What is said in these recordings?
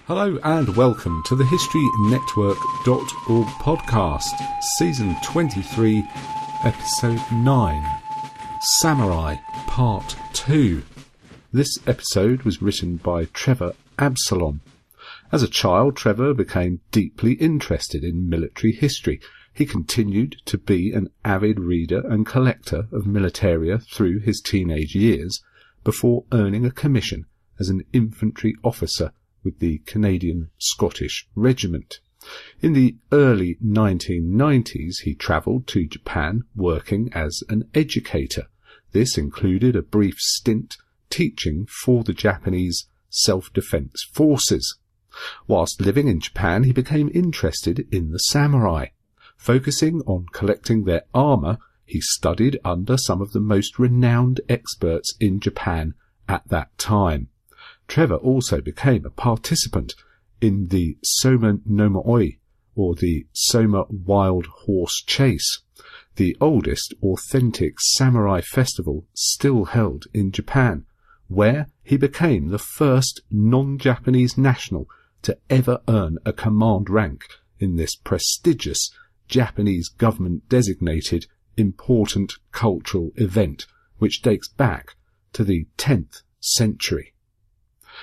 Hello and welcome to the HistoryNetwork.org podcast, Season 23, Episode 9, Samurai, Part 2. This episode was written by Trevor Absalom. As a child, Trevor became deeply interested in military history. He continued to be an avid reader and collector of militaria through his teenage years, before earning a commission as an infantry officer with the Canadian Scottish Regiment. In the early 1990s, he travelled to Japan working as an educator. This included a brief stint teaching for the Japanese self-defense forces. Whilst living in Japan, he became interested in the samurai. Focusing on collecting their armour, he studied under some of the most renowned experts in Japan at that time. Trevor also became a participant in the Soma no Moe, or the Soma Wild Horse Chase, the oldest authentic samurai festival still held in Japan, where he became the first non-Japanese national to ever earn a command rank in this prestigious Japanese government-designated important cultural event, which dates back to the 10th century.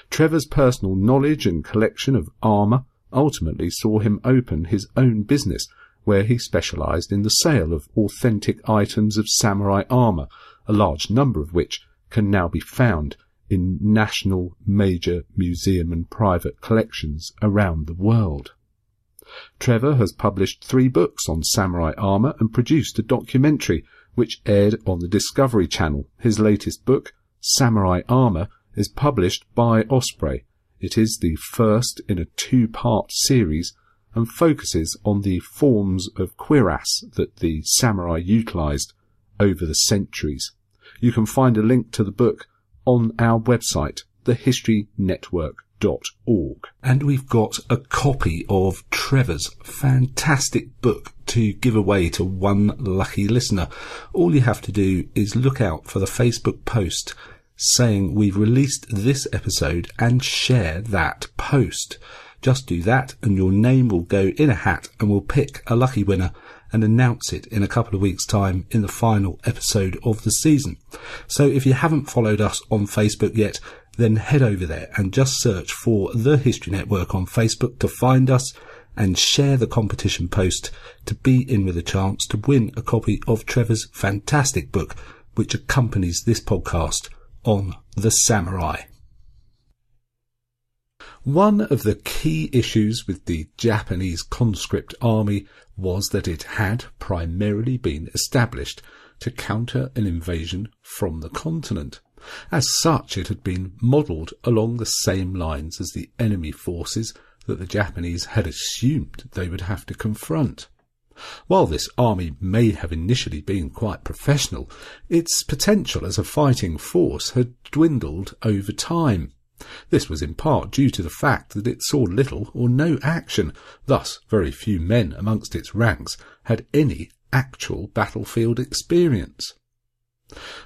Trevor's personal knowledge and collection of armour ultimately saw him open his own business, where he specialised in the sale of authentic items of samurai armour, a large number of which can now be found in national, major museum and private collections around the world. Trevor has published 3 books on samurai armour and produced a documentary which aired on the Discovery Channel. His latest book, Samurai Armour, is published by Osprey. It is the first in a 2-part series and focuses on the forms of cuirass that the samurai utilised over the centuries. You can find a link to the book on our website, thehistorynetwork.org. And we've got a copy of Trevor's fantastic book to give away to one lucky listener. All you have to do is look out for the Facebook post saying we've released this episode and share that post. Just do that and your name will go in a hat and we'll pick a lucky winner and announce it in a couple of weeks' time in the final episode of the season. So if you haven't followed us on Facebook yet, then head over there and just search for The History Network on Facebook to find us and share the competition post to be in with a chance to win a copy of Trevor's fantastic book, which accompanies this podcast on the samurai. One of the key issues with the Japanese conscript army was that it had primarily been established to counter an invasion from the continent. As such, it had been modelled along the same lines as the enemy forces that the Japanese had assumed they would have to confront. While this army may have initially been quite professional, its potential as a fighting force had dwindled over time. This was in part due to the fact that it saw little or no action, thus very few men amongst its ranks had any actual battlefield experience.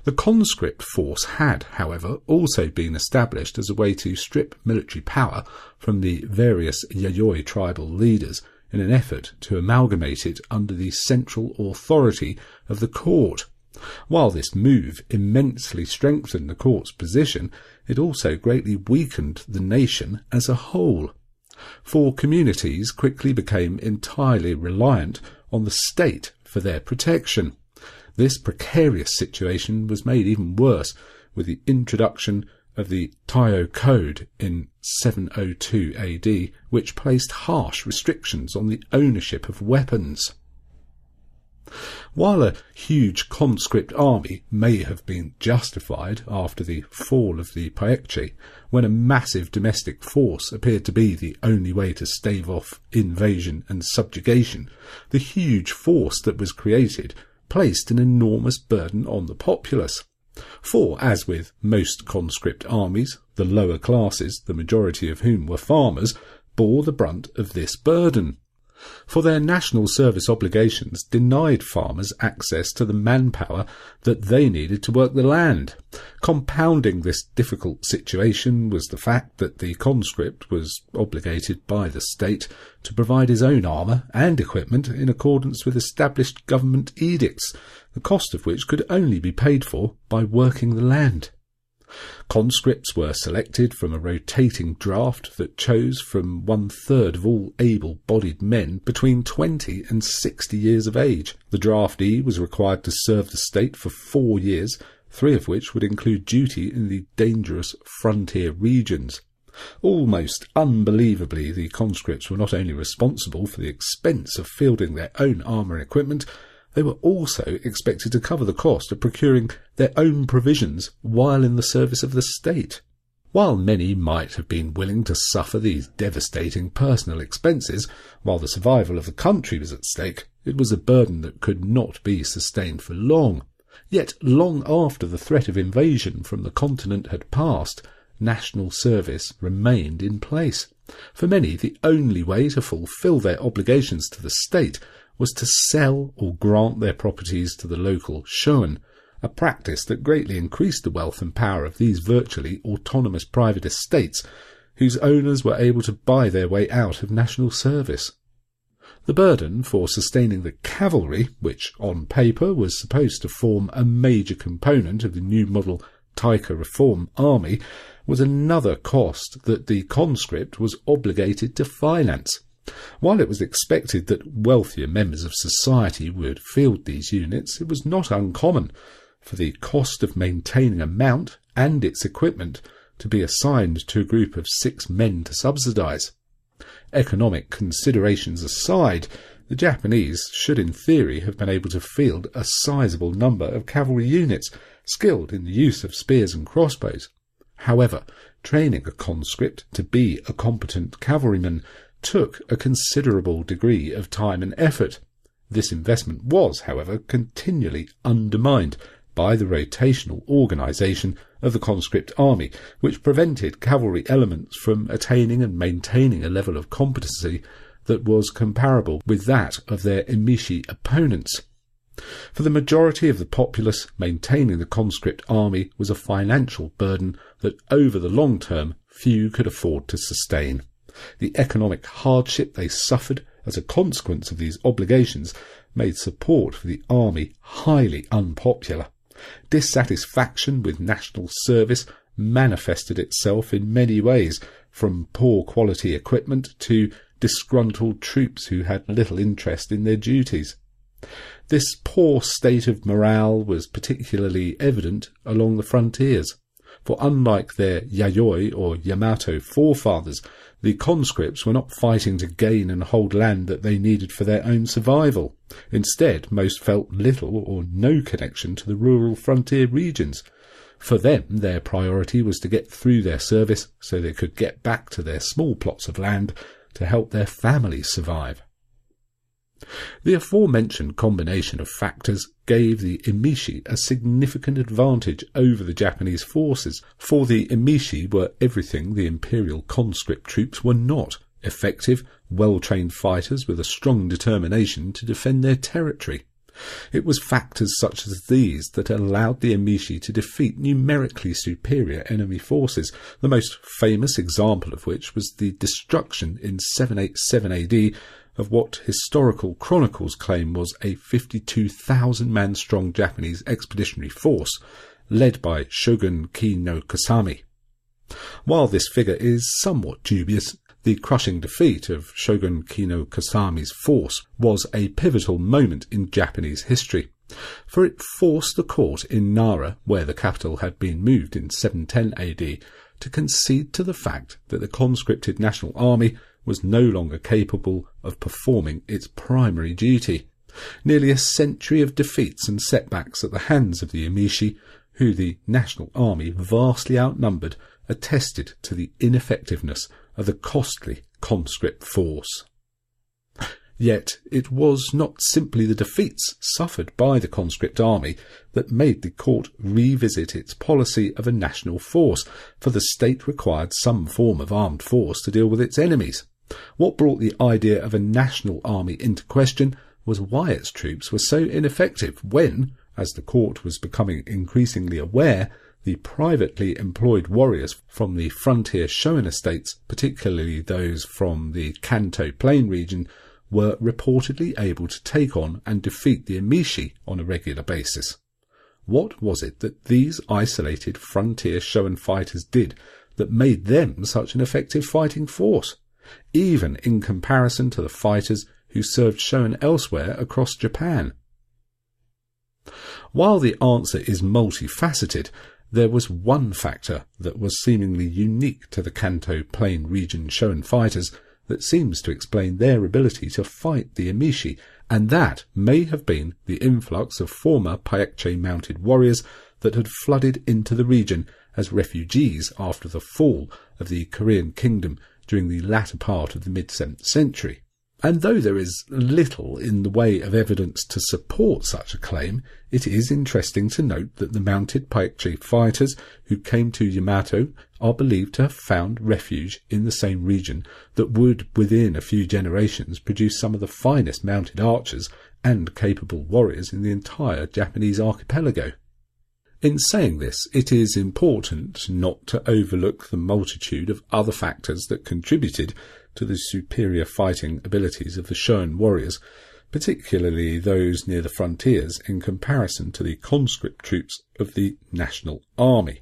The conscript force had, however, also been established as a way to strip military power from the various Yayoi tribal leaders in an effort to amalgamate it under the central authority of the court. While this move immensely strengthened the court's position, it also greatly weakened the nation as a whole. For communities quickly became entirely reliant on the state for their protection. This precarious situation was made even worse with the introduction of the Taiyo Code in 702 AD, which placed harsh restrictions on the ownership of weapons. While a huge conscript army may have been justified after the fall of the Paekchi, when a massive domestic force appeared to be the only way to stave off invasion and subjugation, the huge force that was created placed an enormous burden on the populace. For, as with most conscript armies, the lower classes, the majority of whom were farmers, bore the brunt of this burden. for their national service obligations denied farmers access to the manpower that they needed to work the land. Compounding this difficult situation was the fact that the conscript was obligated by the state to provide his own armour and equipment in accordance with established government edicts, the cost of which could only be paid for by working the land. Conscripts were selected from a rotating draft that chose from 1/3 of all able-bodied men between 20 and 60 years of age. The draftee was required to serve the state for 4 years, 3 of which would include duty in the dangerous frontier regions. Almost unbelievably, the conscripts were not only responsible for the expense of fielding their own armour and equipment, they were also expected to cover the cost of procuring their own provisions while in the service of the state. While many might have been willing to suffer these devastating personal expenses while the survival of the country was at stake, it was a burden that could not be sustained for long. Yet long after the threat of invasion from the continent had passed, national service remained in place. For many, the only way to fulfil their obligations to the state was to sell or grant their properties to the local shoen, a practice that greatly increased the wealth and power of these virtually autonomous private estates, whose owners were able to buy their way out of national service. The burden for sustaining the cavalry, which on paper was supposed to form a major component of the new model Taika Reform Army, was another cost that the conscript was obligated to finance. While it was expected that wealthier members of society would field these units, it was not uncommon for the cost of maintaining a mount and its equipment to be assigned to a group of 6 men to subsidise. Economic considerations aside, the Japanese should in theory have been able to field a sizable number of cavalry units skilled in the use of spears and crossbows. However, training a conscript to be a competent cavalryman took a considerable degree of time and effort. This investment was, however, continually undermined by the rotational organisation of the conscript army, which prevented cavalry elements from attaining and maintaining a level of competency that was comparable with that of their emishi opponents. For the majority of the populace, maintaining the conscript army was a financial burden that over the long term few could afford to sustain. The economic hardship they suffered as a consequence of these obligations made support for the army highly unpopular. Dissatisfaction with national service manifested itself in many ways, from poor quality equipment to disgruntled troops who had little interest in their duties. This poor state of morale was particularly evident along the frontiers, for unlike their Yayoi or Yamato forefathers, the conscripts were not fighting to gain and hold land that they needed for their own survival. Instead, most felt little or no connection to the rural frontier regions. For them, their priority was to get through their service so they could get back to their small plots of land to help their families survive. The aforementioned combination of factors gave the emishi a significant advantage over the Japanese forces, for the emishi were everything the imperial conscript troops were not: effective, well-trained fighters with a strong determination to defend their territory. It was factors such as these that allowed the emishi to defeat numerically superior enemy forces, the most famous example of which was the destruction in 787 AD of what historical chronicles claim was a 52,000-man strong Japanese expeditionary force, led by Shogun Ki no Kasami. While this figure is somewhat dubious, the crushing defeat of Shogun Ki no Kasami's force was a pivotal moment in Japanese history, for it forced the court in Nara, where the capital had been moved in 710 AD, to concede to the fact that the conscripted national army was no longer capable of performing its primary duty. Nearly a century of defeats and setbacks at the hands of the emishi, who the national army vastly outnumbered, attested to the ineffectiveness of the costly conscript force. Yet it was not simply the defeats suffered by the conscript army that made the court revisit its policy of a national force, for the state required some form of armed force to deal with its enemies. What brought the idea of a national army into question was why its troops were so ineffective when, as the court was becoming increasingly aware, the privately employed warriors from the frontier Shoan estates, particularly those from the Kanto Plain region, were reportedly able to take on and defeat the emishi on a regular basis. What was it that these isolated frontier Shoan fighters did that made them such an effective fighting force, even in comparison to the fighters who served Shoan elsewhere across Japan? While the answer is multifaceted, there was one factor that was seemingly unique to the Kanto Plain region Shoan fighters that seems to explain their ability to fight the emishi, and that may have been the influx of former Paekche mounted warriors that had flooded into the region as refugees after the fall of the Korean kingdom during the latter part of the mid-7th century. And though there is little in the way of evidence to support such a claim, it is interesting to note that the mounted Paekche fighters who came to Yamato are believed to have found refuge in the same region that would, within a few generations, produce some of the finest mounted archers and capable warriors in the entire Japanese archipelago. In saying this, it is important not to overlook the multitude of other factors that contributed to the superior fighting abilities of the Shoan warriors, particularly those near the frontiers in comparison to the conscript troops of the national army.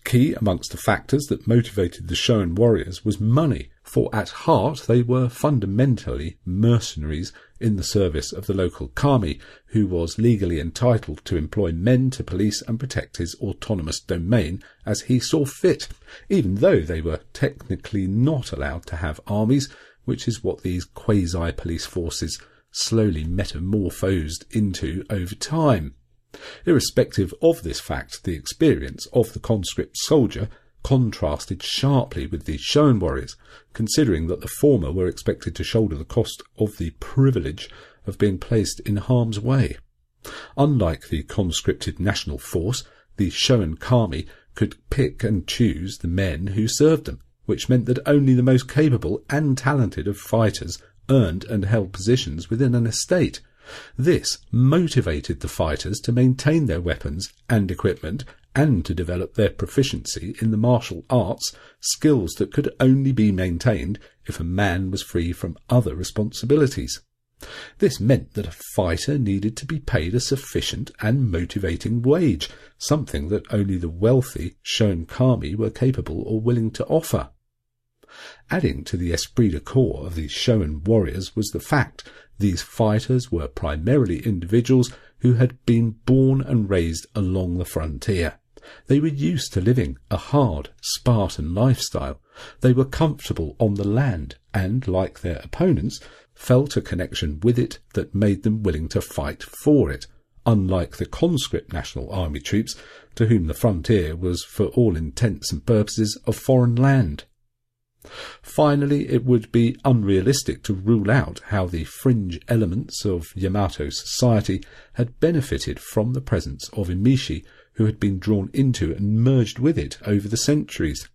Key amongst the factors that motivated the Shoan warriors was money, for at heart they were fundamentally mercenaries in the service of the local kami, who was legally entitled to employ men to police and protect his autonomous domain as he saw fit, even though they were technically not allowed to have armies, which is what these quasi-police forces slowly metamorphosed into over time. Irrespective of this fact, the experience of the conscript soldier contrasted sharply with the Shoan warriors, considering that the former were expected to shoulder the cost of the privilege of being placed in harm's way. Unlike the conscripted national force, the Shoan kami could pick and choose the men who served them, which meant that only the most capable and talented of fighters earned and held positions within an estate. This motivated the fighters to maintain their weapons and equipment and to develop their proficiency in the martial arts, skills that could only be maintained if a man was free from other responsibilities. This meant that a fighter needed to be paid a sufficient and motivating wage, something that only the wealthy Shoan kami were capable or willing to offer. Adding to the esprit de corps of these Shoan warriors was the fact these fighters were primarily individuals who had been born and raised along the frontier. They were used to living a hard, Spartan lifestyle. They were comfortable on the land and, like their opponents, felt a connection with it that made them willing to fight for it, unlike the conscript National Army troops, to whom the frontier was for all intents and purposes a foreign land. Finally, it would be unrealistic to rule out how the fringe elements of Yamato society had benefited from the presence of emishi who had been drawn into and merged with it over the centuries.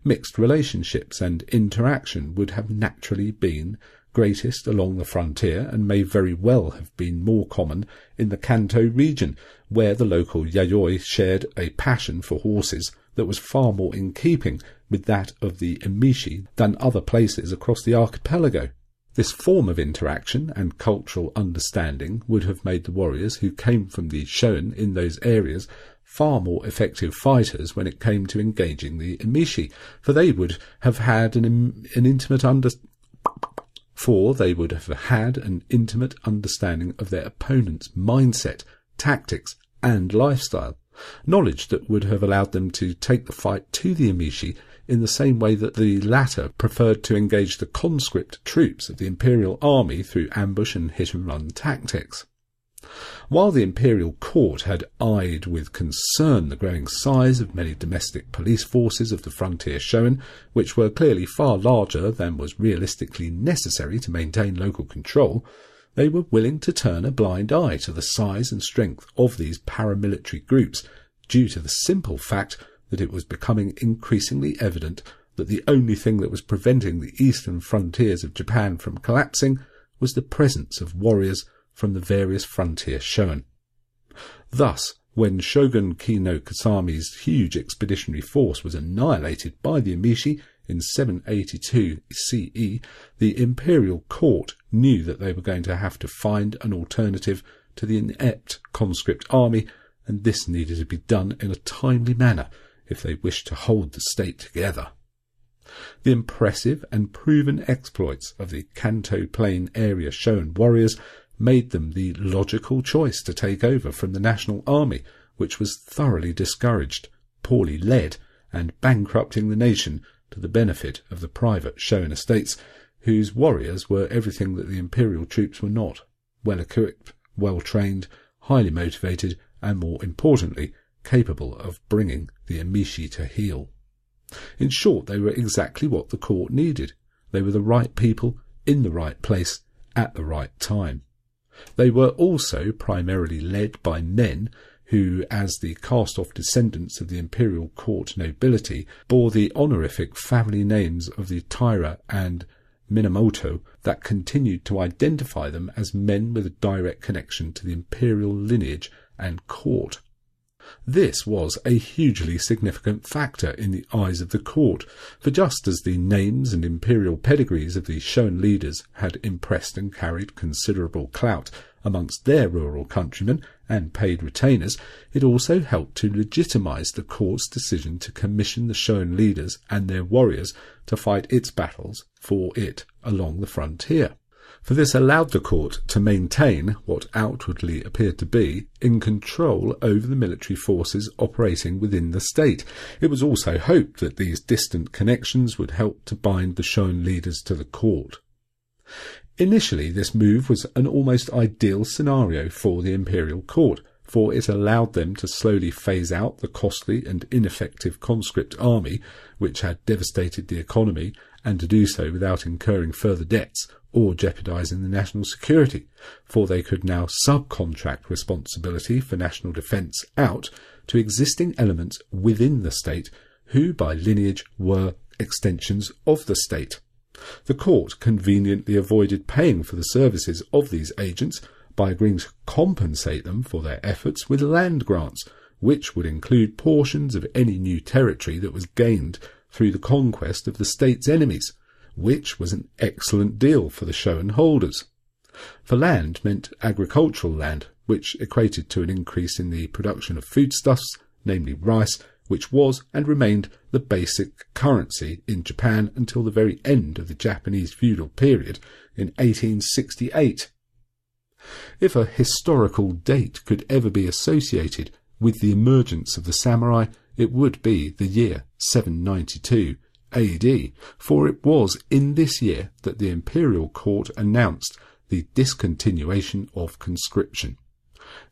Mixed relationships and interaction would have naturally been greatest along the frontier and may very well have been more common in the Kanto region, where the local yayoi shared a passion for horses that was far more in keeping with that of the emishi than other places across the archipelago. This form of interaction and cultural understanding would have made the warriors who came from the Shoan in those areas far more effective fighters when it came to engaging the emishi, for they would have had an intimate understanding of their opponent's mindset, tactics, and lifestyle, knowledge that would have allowed them to take the fight to the emishi in the same way that the latter preferred to engage the conscript troops of the imperial army through ambush and hit-and-run tactics. While the imperial court had eyed with concern the growing size of many domestic police forces of the frontier Shoan, which were clearly far larger than was realistically necessary to maintain local control, they were willing to turn a blind eye to the size and strength of these paramilitary groups, due to the simple fact that it was becoming increasingly evident that the only thing that was preventing the eastern frontiers of Japan from collapsing was the presence of warriors from the various frontier shogun. Thus, when Shogun Kino Kasami's huge expeditionary force was annihilated by the Emishi in 782 CE, the imperial court knew that they were going to have to find an alternative to the inept conscript army, and this needed to be done in a timely manner if they wished to hold the state together. The impressive and proven exploits of the Kanto Plain area Shogun warriors made them the logical choice to take over from the national army, which was thoroughly discouraged, poorly led, and bankrupting the nation to the benefit of the private Shogun estates, whose warriors were everything that the imperial troops were not: well-equipped, well-trained, highly motivated, and more importantly, capable of bringing the Emishi to heel. In short, they were exactly what the court needed. They were the right people, in the right place, at the right time. They were also primarily led by men who, as the cast-off descendants of the imperial court nobility, bore the honorific family names of the Taira and Minamoto that continued to identify them as men with a direct connection to the imperial lineage and court. This was a hugely significant factor in the eyes of the court, for just as the names and imperial pedigrees of the Shogun leaders had impressed and carried considerable clout amongst their rural countrymen and paid retainers, it also helped to legitimize the court's decision to commission the Shogun leaders and their warriors to fight its battles for it along the frontier. For this allowed the court to maintain what outwardly appeared to be in control over the military forces operating within the state. It was also hoped that these distant connections would help to bind the Shogun leaders to the court. Initially, this move was an almost ideal scenario for the imperial court, for it allowed them to slowly phase out the costly and ineffective conscript army, which had devastated the economy, and to do so without incurring further debts or jeopardizing the national security, for they could now subcontract responsibility for national defence out to existing elements within the state who by lineage were extensions of the state. The court conveniently avoided paying for the services of these agents by agreeing to compensate them for their efforts with land grants, which would include portions of any new territory that was gained through the conquest of the state's enemies, which was an excellent deal for the Shogun holders. For land meant agricultural land, which equated to an increase in the production of foodstuffs, namely rice, which was and remained the basic currency in Japan until the very end of the Japanese feudal period in 1868. If a historical date could ever be associated with the emergence of the samurai, it would be the year 792 AD, for it was in this year that the imperial court announced the discontinuation of conscription.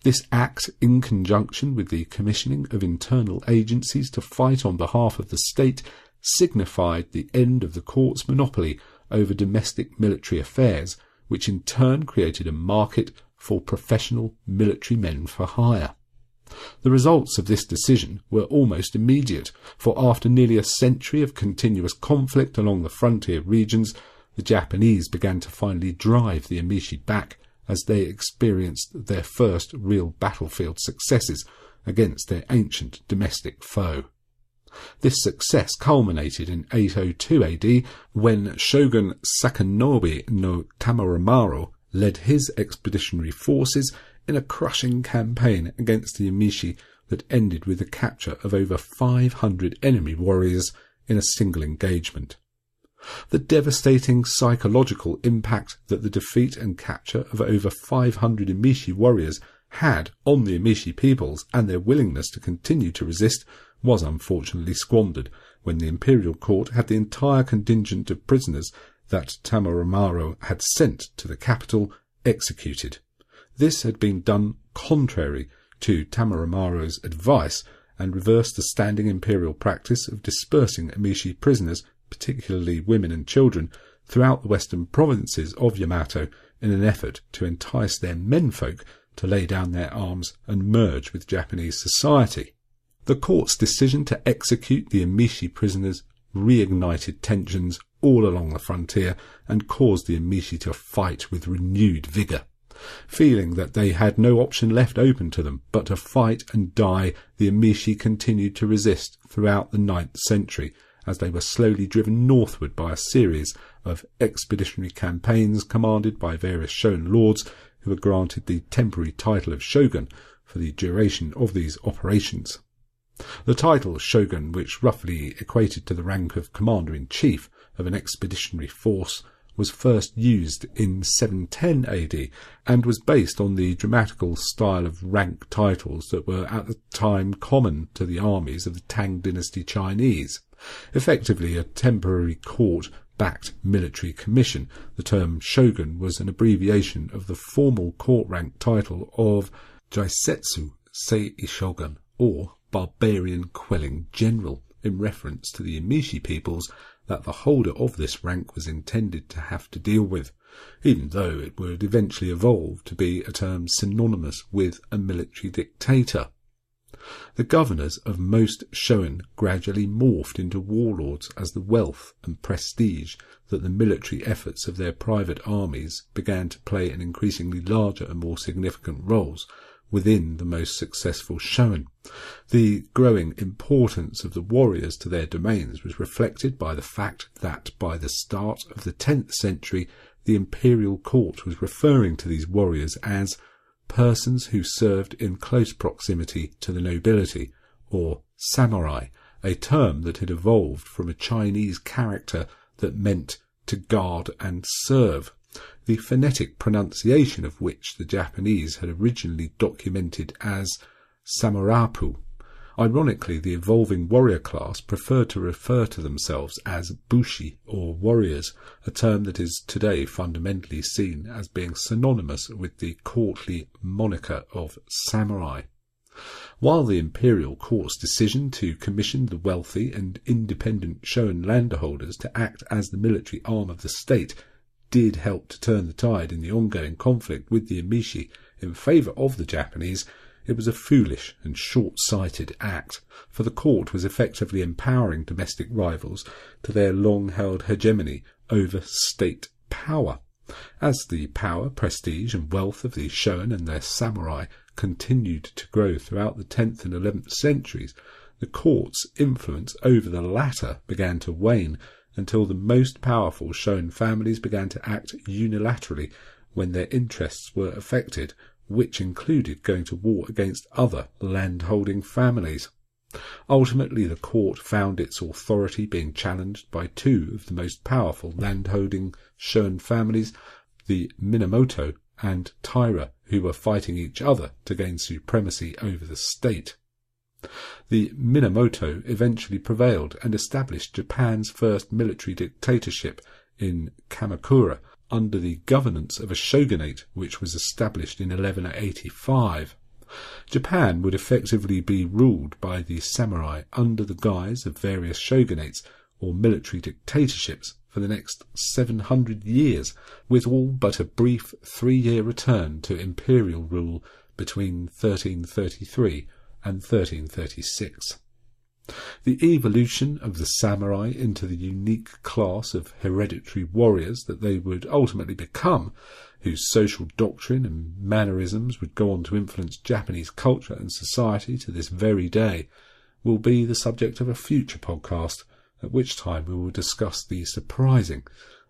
This act, in conjunction with the commissioning of internal agencies to fight on behalf of the state, signified the end of the court's monopoly over domestic military affairs, which in turn created a market for professional military men for hire. The results of this decision were almost immediate, for after nearly a century of continuous conflict along the frontier regions, the Japanese began to finally drive the Emishi back as they experienced their first real battlefield successes against their ancient domestic foe. This success culminated in 802 AD when Shogun Sakanobe no Tamaramaru led his expeditionary forces in a crushing campaign against the Emishi that ended with the capture of over 500 enemy warriors in a single engagement. The devastating psychological impact that the defeat and capture of over 500 Emishi warriors had on the Emishi peoples and their willingness to continue to resist was unfortunately squandered when the imperial court had the entire contingent of prisoners that Tamaramaru had sent to the capital executed. This had been done contrary to Tamaramaru's advice and reversed the standing imperial practice of dispersing Emishi prisoners, particularly women and children, throughout the western provinces of Yamato in an effort to entice their menfolk to lay down their arms and merge with Japanese society. The court's decision to execute the Emishi prisoners reignited tensions all along the frontier and caused the emishi to fight with renewed vigour. Feeling that they had no option left open to them but to fight and die, the emishi continued to resist throughout the 9th century, as they were slowly driven northward by a series of expeditionary campaigns commanded by various shogun lords who were granted the temporary title of shogun for the duration of these operations. The title shogun, which roughly equated to the rank of commander-in-chief of an expeditionary force, was first used in 710 AD and was based on the dramatical style of rank titles that were at the time common to the armies of the Tang dynasty Chinese. Effectively a temporary court-backed military commission, the term shogun was an abbreviation of the formal court rank title of Jaisetsu Sei Shogun, or barbarian quelling general, in reference to the emishi peoples that the holder of this rank was intended to have to deal with, even though it would eventually evolve to be a term synonymous with a military dictator. The governors of most shogun gradually morphed into warlords as the wealth and prestige that the military efforts of their private armies began to play an increasingly larger and more significant roles within the most successful shogun. The growing importance of the warriors to their domains was reflected by the fact that by the start of the 10th century the imperial court was referring to these warriors as persons who served in close proximity to the nobility, or samurai, a term that had evolved from a Chinese character that meant to guard and serve, the phonetic pronunciation of which the Japanese had originally documented as samurapu. Ironically, the evolving warrior class preferred to refer to themselves as bushi, or warriors, a term that is today fundamentally seen as being synonymous with the courtly moniker of samurai. While the imperial court's decision to commission the wealthy and independent shogun landholders to act as the military arm of the state did help to turn the tide in the ongoing conflict with the emishi in favour of the Japanese, it was a foolish and short-sighted act, for the court was effectively empowering domestic rivals to their long-held hegemony over state power. As the power, prestige and wealth of the shogun and their samurai continued to grow throughout the 10th and 11th centuries, the court's influence over the latter began to wane, until the most powerful shogun families began to act unilaterally when their interests were affected, which included going to war against other land-holding families. Ultimately, the court found its authority being challenged by two of the most powerful land-holding shogun families, the Minamoto and Taira, who were fighting each other to gain supremacy over the state. The Minamoto eventually prevailed and established Japan's first military dictatorship in Kamakura under the governance of a shogunate which was established in 1185. Japan would effectively be ruled by the samurai under the guise of various shogunates or military dictatorships for the next 700 years, with all but a brief 3-year return to imperial rule between 1333 and 1336. The evolution of the samurai into the unique class of hereditary warriors that they would ultimately become, whose social doctrine and mannerisms would go on to influence Japanese culture and society to this very day, will be the subject of a future podcast, at which time we will discuss the surprising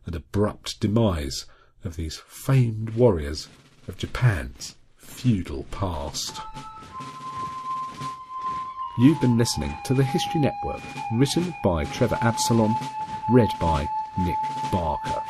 and abrupt demise of these famed warriors of Japan's feudal past. You've been listening to The History Network, written by Trevor Absalom, read by Nick Barker.